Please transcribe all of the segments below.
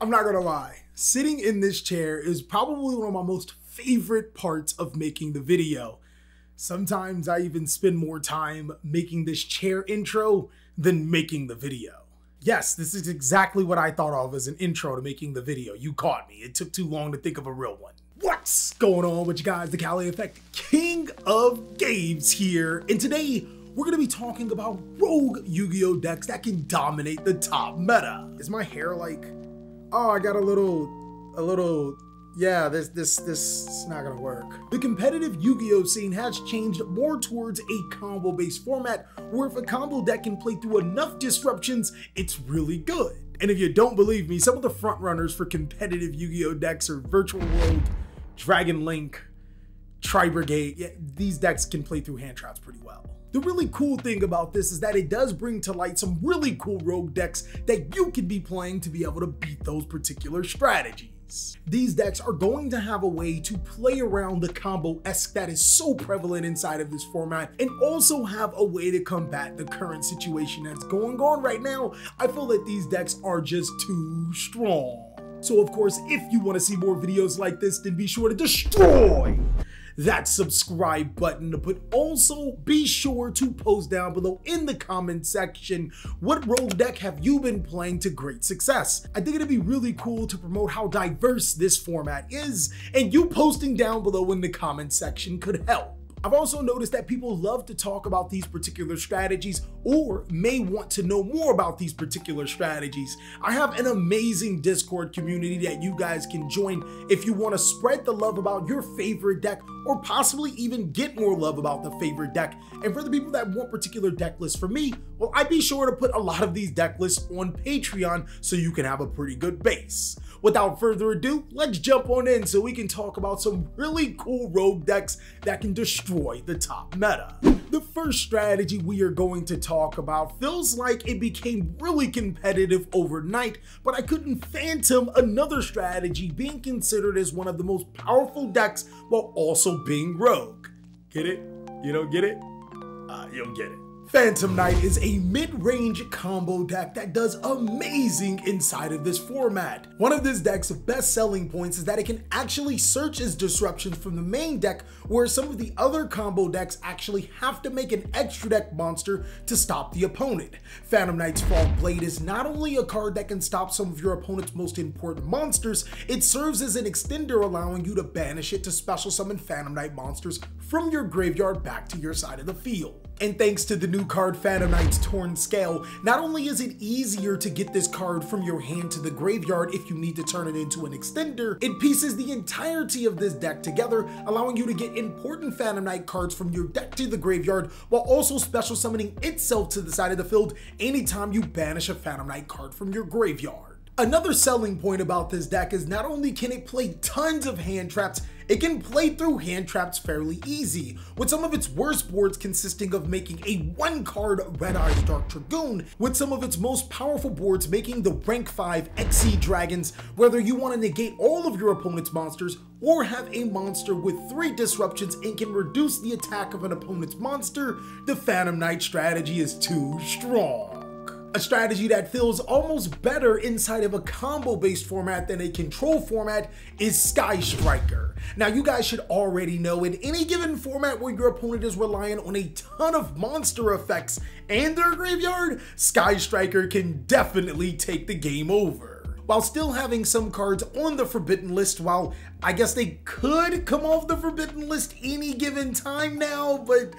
I'm not gonna lie, sitting in this chair is probably one of my most favorite parts of making the video. Sometimes I even spend more time making this chair intro than making the video. Yes, this is exactly what I thought of as an intro to making the video. You caught me. It took too long to think of a real one. What's going on with you guys? TheCaliEffect, King of Games here. And today, we're gonna be talking about rogue Yu-Gi-Oh decks that can dominate the top meta. Is my hair like, oh, I got a little, yeah, this is not gonna work. The competitive Yu-Gi-Oh scene has changed more towards a combo-based format where if a combo deck can play through enough disruptions, it's really good. And if you don't believe me, some of the front runners for competitive Yu-Gi-Oh decks are Virtual World, Dragon Link, Tri-Brigade. Yeah, these decks can play through hand traps pretty well. The really cool thing about this is that it does bring to light some really cool rogue decks that you could be playing to be able to beat those particular strategies. These decks are going to have a way to play around the combo-esque that is so prevalent inside of this format and also have a way to combat the current situation that's going on right now. I feel that these decks are just too strong. So of course, if you want to see more videos like this, then be sure to destroy that subscribe button, but also be sure to post down below in the comment section what rogue deck have you been playing to great success. I think it'd be really cool to promote how diverse this format is, and you posting down below in the comment section could help. I've also noticed that people love to talk about these particular strategies or may want to know more about these particular strategies. I have an amazing Discord community that you guys can join if you want to spread the love about your favorite deck or possibly even get more love about the favorite deck. And for the people that want particular deck lists from me, well, I'd be sure to put a lot of these deck lists on Patreon so you can have a pretty good base. Without further ado, let's jump on in so we can talk about some really cool rogue decks that can destroy the top meta. The first strategy we are going to talk about feels like it became really competitive overnight, but I couldn't fathom another strategy being considered as one of the most powerful decks while also being rogue. Get it? You don't get it? You don't get it. Phantom Knight is a mid-range combo deck that does amazing inside of this format. One of this deck's best selling points is that it can actually search its disruptions from the main deck, where some of the other combo decks actually have to make an extra deck monster to stop the opponent. Phantom Knight's Fog Blade is not only a card that can stop some of your opponent's most important monsters, it serves as an extender allowing you to banish it to special summon Phantom Knight monsters from your graveyard back to your side of the field. And thanks to the new card Phantom Knight's Torn Scale, not only is it easier to get this card from your hand to the graveyard if you need to turn it into an extender, it pieces the entirety of this deck together, allowing you to get important Phantom Knight cards from your deck to the graveyard while also special summoning itself to the side of the field anytime you banish a Phantom Knight card from your graveyard. Another selling point about this deck is not only can it play tons of hand traps, it can play through hand traps fairly easy, with some of its worst boards consisting of making a 1-card Red Eyes Dark Dragoon, with some of its most powerful boards making the rank 5 XC Dragons, whether you want to negate all of your opponent's monsters or have a monster with 3 disruptions and can reduce the attack of an opponent's monster, the Phantom Knight strategy is too strong. A strategy that feels almost better inside of a combo-based format than a control format is Sky Striker. Now you guys should already know in any given format where your opponent is relying on a ton of monster effects and their graveyard, Sky Striker can definitely take the game over. While still having some cards on the forbidden list, while I guess they could come off the forbidden list any given time now, but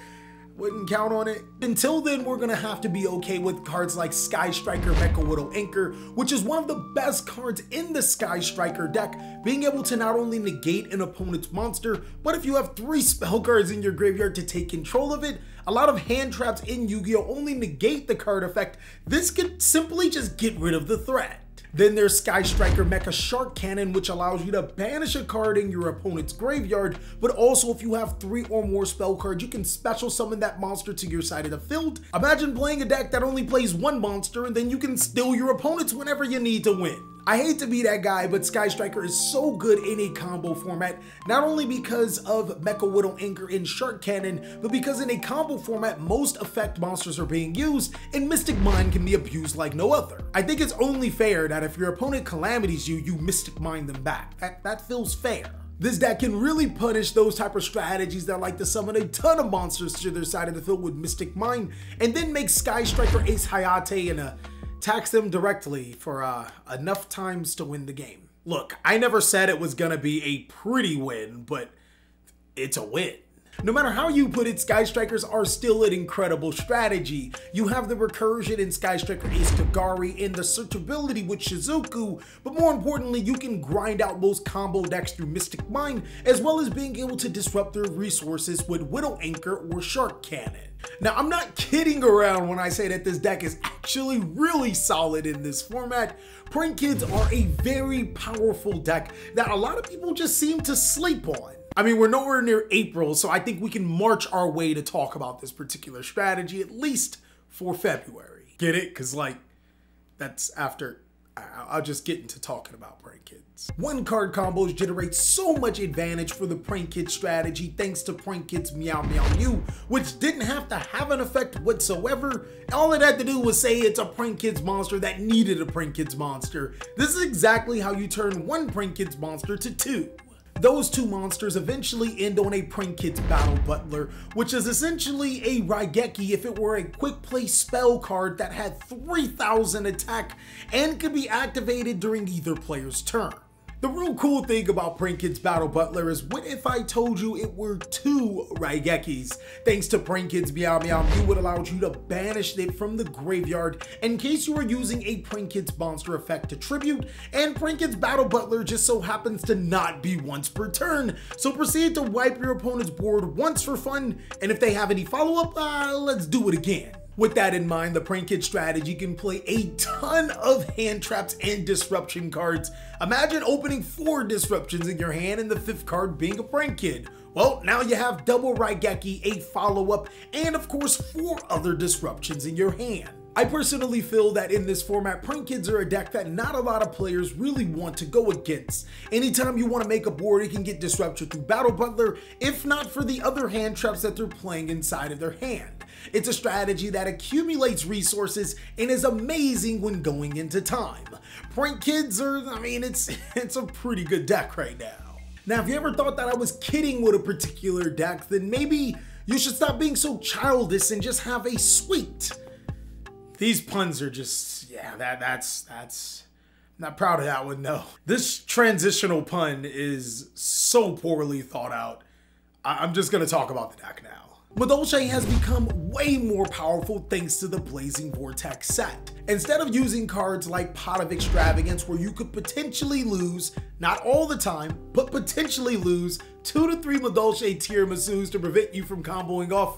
wouldn't count on it. Until then, we're gonna have to be okay with cards like Sky Striker Mecha Widow Anchor, which is one of the best cards in the Sky Striker deck, being able to not only negate an opponent's monster, but if you have 3 spell cards in your graveyard to take control of it, a lot of hand traps in Yu-Gi-Oh only negate the card effect. This could simply just get rid of the threat. Then there's Sky Striker Mecha Shark Cannon, which allows you to banish a card in your opponent's graveyard, but also if you have 3 or more spell cards, you can special summon that monster to your side of the field. Imagine playing a deck that only plays 1 monster and then you can steal your opponents whenever you need to win. I hate to be that guy, but Sky Striker is so good in a combo format, not only because of Mecha Widow Anchor and Shark Cannon, but because in a combo format, most effect monsters are being used, and Mystic Mine can be abused like no other. I think it's only fair that if your opponent calamities you, you Mystic Mine them back. That feels fair. This deck can really punish those type of strategies that like to summon a ton of monsters to their side of the field with Mystic Mine, and then make Sky Striker Ace Hayate and tax them directly for enough times to win the game. Look, I never said it was gonna be a pretty win, but it's a win. No matter how you put it, Sky Strikers are still an incredible strategy. You have the recursion in Sky Striker Ace Kagari and the searchability with Shizuku, but more importantly, you can grind out most combo decks through Mystic Mine, as well as being able to disrupt their resources with Widow Anchor or Shark Cannon. Now, I'm not kidding around when I say that this deck is actually really solid in this format. Prank Kids are a very powerful deck that a lot of people just seem to sleep on. I mean, we're nowhere near April, so I think we can march our way to talk about this particular strategy, at least for February. Get it? Because, like, that's after I'll just get into talking about Prank Kids. One card combos generate so much advantage for the Prank Kids strategy thanks to Prank Kids Meow Meow Mew, which didn't have to have an effect whatsoever. All it had to do was say it's a Prank Kids monster that needed a Prank Kids monster. This is exactly how you turn one Prank Kids monster to two. Those two monsters eventually end on a Prank Kids Battle Butler, which is essentially a Raigeki if it were a quick play spell card that had 3,000 attack and could be activated during either player's turn. The real cool thing about Prank Kids Battle Butler is what if I told you it were two Raigekis? Thanks to Prank Kids Meow Meow Mew, it allowed you to banish it from the graveyard in case you were using a Prank Kids monster effect to tribute, and Prank Kids Battle Butler just so happens to not be once per turn, so proceed to wipe your opponent's board once for fun, and if they have any follow-up, let's do it again. With that in mind, the Prank Kid strategy can play a ton of hand traps and disruption cards. Imagine opening 4 disruptions in your hand and the 5th card being a Prank Kid. Well, now you have double Raigeki, a follow-up, and of course 4 other disruptions in your hand. I personally feel that in this format, Prank Kids are a deck that not a lot of players really want to go against. Anytime you want to make a board, it can get disrupted through Battle Butler, if not for the other hand traps that they're playing inside of their hand. It's a strategy that accumulates resources and is amazing when going into time. Prank Kids are, I mean, it's a pretty good deck right now. Now, if you ever thought that I was kidding with a particular deck, then maybe you should stop being so childish and just have a sweet. These puns are just, yeah, that's, I'm not proud of that one, no. This transitional pun is so poorly thought out. I'm just gonna talk about the deck now. Madolche has become way more powerful thanks to the Blazing Vortex set. Instead of using cards like Pot of Extravagance where you could potentially lose, not all the time, but potentially lose 2 to 3 Madolche Tiramisus to prevent you from comboing off,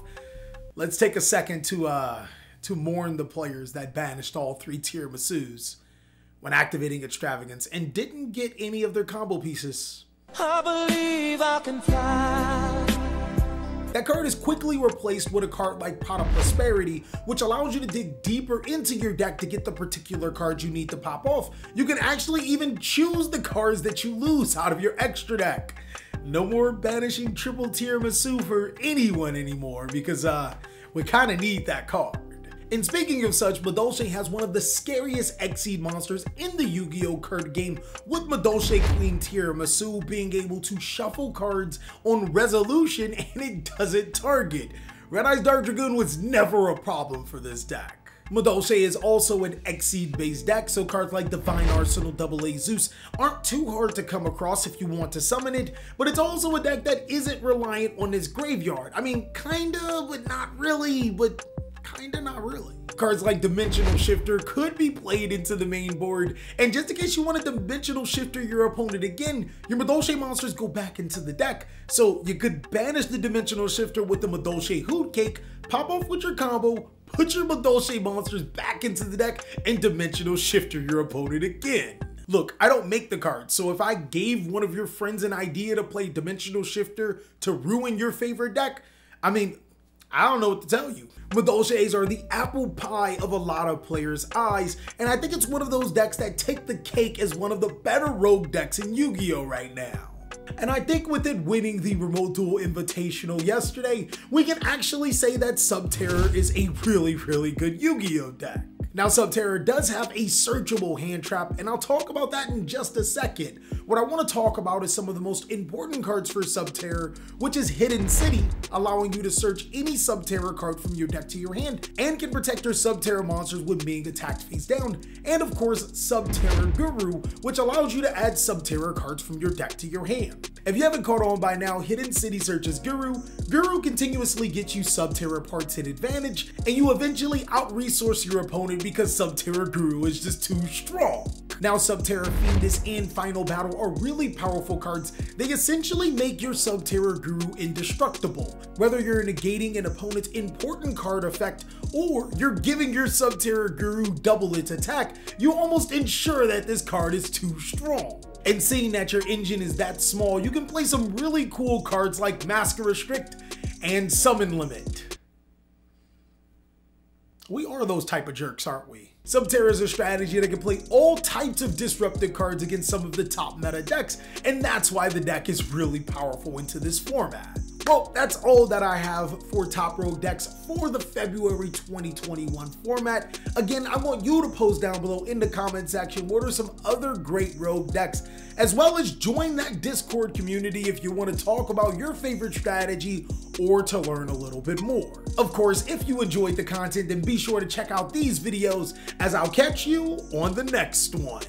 let's take a second to mourn the players that banished all 3 Tiramisus when activating Extravagance and didn't get any of their combo pieces. I believe I can fly. That card is quickly replaced with a card like Pot of Prosperity, which allows you to dig deeper into your deck to get the particular cards you need to pop off. You can actually even choose the cards that you lose out of your extra deck. No more banishing triple Tiramisu for anyone anymore because we kind of need that card. And speaking of such, Madolche has one of the scariest Xseed monsters in the Yu-Gi-Oh! Card game, with Madolche Queen Tiramisu being able to shuffle cards on resolution and it doesn't target. Red Eyes Dark Dragoon was never a problem for this deck. Madolche is also an Xseed based deck, so cards like Divine Arsenal AA Zeus aren't too hard to come across if you want to summon it, but it's also a deck that isn't reliant on its graveyard. I mean, kinda, but not really, but kinda not really. Cards like Dimensional Shifter could be played into the main board, and just in case you want to Dimensional Shifter your opponent again, your Madolche monsters go back into the deck. So you could banish the Dimensional Shifter with the Madolche Hoot Cake, pop off with your combo, put your Madolche monsters back into the deck, and Dimensional Shifter your opponent again. Look, I don't make the cards, so if I gave one of your friends an idea to play Dimensional Shifter to ruin your favorite deck, I mean, I don't know what to tell you. Madolches are the apple pie of a lot of players' eyes, and I think it's one of those decks that take the cake as one of the better rogue decks in Yu-Gi-Oh! Right now. And I think with it winning the Remote Duel Invitational yesterday, we can actually say that Subterror is a really good Yu-Gi-Oh! Deck. Now, Subterror does have a searchable hand trap, and I'll talk about that in just a second. What I want to talk about is some of the most important cards for Subterror, which is Hidden City, allowing you to search any Subterror card from your deck to your hand, and can protect your Subterror monsters when being attacked face down, and of course, Subterror Guru, which allows you to add Subterror cards from your deck to your hand. If you haven't caught on by now, Hidden City searches Guru. Guru continuously gets you Subterror parts at advantage, and you eventually out-resource your opponent because Subterror Guru is just too strong. Now, Subterror Fiendus and Final Battle are really powerful cards. They essentially make your Subterror Guru indestructible. Whether you're negating an opponent's important card effect or you're giving your Subterror Guru double its attack, you almost ensure that this card is too strong. And seeing that your engine is that small, you can play some really cool cards like Masker Restrict and Summon Limit. We are those type of jerks, aren't we? Subterror is a strategy that can play all types of disruptive cards against some of the top meta decks, and that's why the deck is really powerful into this format. Well, that's all that I have for top rogue decks for the February 2021 format. Again, I want you to post down below in the comment section what are some other great rogue decks, as well as join that Discord community if you want to talk about your favorite strategy or to learn a little bit more. Of course, if you enjoyed the content, then be sure to check out these videos, as I'll catch you on the next one.